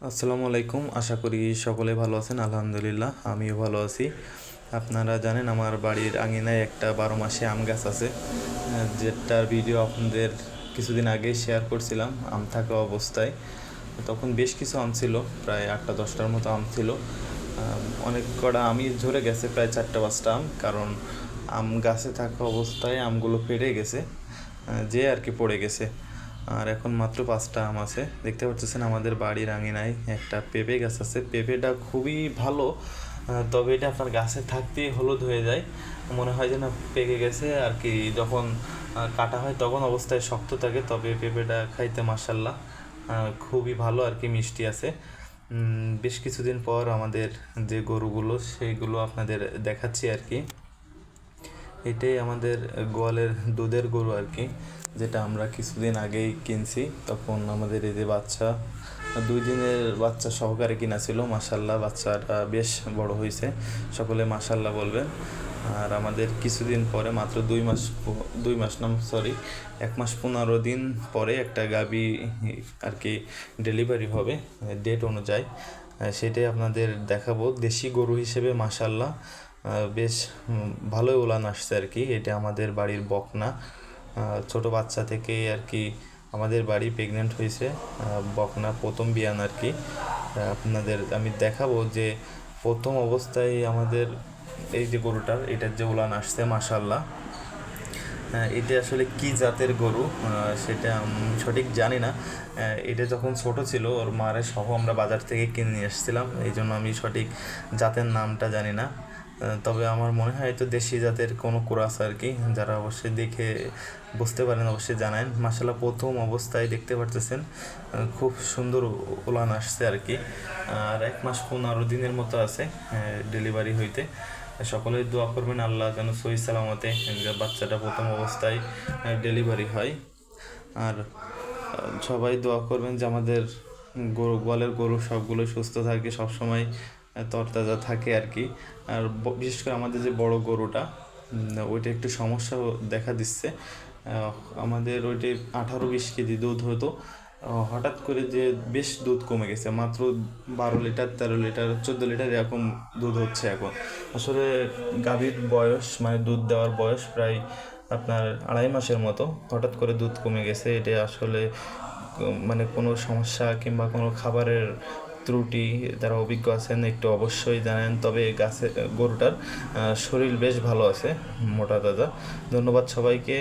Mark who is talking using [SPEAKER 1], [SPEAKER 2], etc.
[SPEAKER 1] আসসালামু আলাইকুম। আশা করি সকলে ভালো আছেন। আলহামদুলিল্লাহ আমিও ভালো আছি। আপনারা জানেন আমার বাড়ির আঙিনায় একটা 12 মাসে আম গাছ আছে, যেটার ভিডিও আপনাদের কিছুদিন আগেই শেয়ার করছিলাম আম থাকা অবস্থায়। তখন বেশ কিছু আম ছিল, প্রায় 8টা 10টার মতো আম ছিল। অনেক কটা আমই ঝরে গেছে, প্রায় 4টা 5টা আম, কারণ আম গাছে থাকা অবস্থায় আমগুলো পেড়ে গেছে, যে আর কি পড়ে গেছে। আর এখন মাত্র 5টা আম আছে। দেখতে পাচ্ছেন আমাদের বাড়ির আঙিনায় একটা পেঁপে গাছ আছে। পেঁপেটা খুবই ভালো, তবে এটা আপনার গাছে থাকতেই হলুদ হয়ে যায়, মনে হয় যে না পেকে গেছে আর কি। যখন কাটা হয় তখন অবস্থায় শক্ত থাকে, তবে পেঁপেটা খাইতে মাশাল্লাহ খুবই ভালো আর কি, মিষ্টি আছে। বেশ কিছুদিন পর আমাদের যে গরুগুলো সেইগুলো আপনাদের দেখাচ্ছি আর কি। এটাই আমাদের গোয়ালের দুধের গরু আর কি, যেটা আমরা কিছুদিন আগেই কিনছি। তখন আমাদের এই যে বাচ্চা, 2 দিনের বাচ্চা সহকারে কিনা ছিল। মাশাল্লাহ বাচ্চাটা বেশ বড় হয়েছে, সকলে মাশাল্লাহ বলবেন। আর আমাদের কিছুদিন পরে, মাত্র 2 মাস, 2 মাস নাম সরি 1 মাস 15 দিন পরে একটা গাভী আর কি ডেলিভারি হবে ডেট অনুযায়ী। সেটাই আপনাদের দেখাবো। দেশি গরু হিসেবে মাশাল্লাহ বেশ ভালোই উলান আসছে আর কি। এটা আমাদের বাড়ির বকনা, ছোট বাচ্চা থেকে আর কি আমাদের বাড়ি প্রেগনেন্ট হয়েছে। বকনা প্রথম বিয়ান আর কি। আপনাদের আমি দেখাবো যে প্রথম অবস্থায় আমাদের এই যে গরুটার, এটার যে উলান আসছে মাশাল্লাহ। এটা আসলে কি জাতের গরু সেটা সঠিক জানি না। এটা যখন ছোট ছিল ওর মারে সহ আমরা বাজার থেকে কিনে নিয়ে এসেছিলাম, এই জন্য আমি সঠিক জাতের নামটা জানি না। তবে আমার মনে হয় তো দেশি জাতের কোনো ক্রস আর কি। যারা অবশ্যই দেখে বুঝতে পারেন অবশ্যই জানান। মাশাল্লাহ প্রথম অবস্থায় দেখতে পারতেছেন খুব সুন্দর উলান আসছে আর কি। আর 1 মাস 15 দিনের মতো আছে ডেলিভারি হইতে। সকলেই দোয়া করবেন আল্লাহ যেন সহি সালামতে বাচ্চাটা প্রথম অবস্থায় ডেলিভারি হয়। আর সবাই দোয়া করবেন যে আমাদের গরু, গোয়ালের গরু সবগুলো সুস্থ থাকে, সবসময় তরতাজা থাকে আর কি। আর বিশেষ করে আমাদের যে বড় গরুটা, ওইটা একটু সমস্যা দেখা দিচ্ছে। আমাদের ওইটি 18-20 কেজি দুধ হতো, হঠাৎ করে যে বেশ দুধ কমে গেছে, মাত্র 12 লিটার 13 লিটার 14 লিটার এরকম দুধ হচ্ছে এখন। আসলে গাভীর বয়স মানে দুধ দেওয়ার বয়স প্রায় আপনার 2.5 মাসের মতো, হঠাৎ করে দুধ কমে গেছে। এটা আসলে মানে কোনো সমস্যা কিংবা কোনো খাবারের ত্রুটি, যারা অভিজ্ঞ আছেন একটু অবশ্যই জানেন। তবে গরুটার শরীর বেশ ভালো আছে, মোটা তাজা। ধন্যবাদ সবাইকে।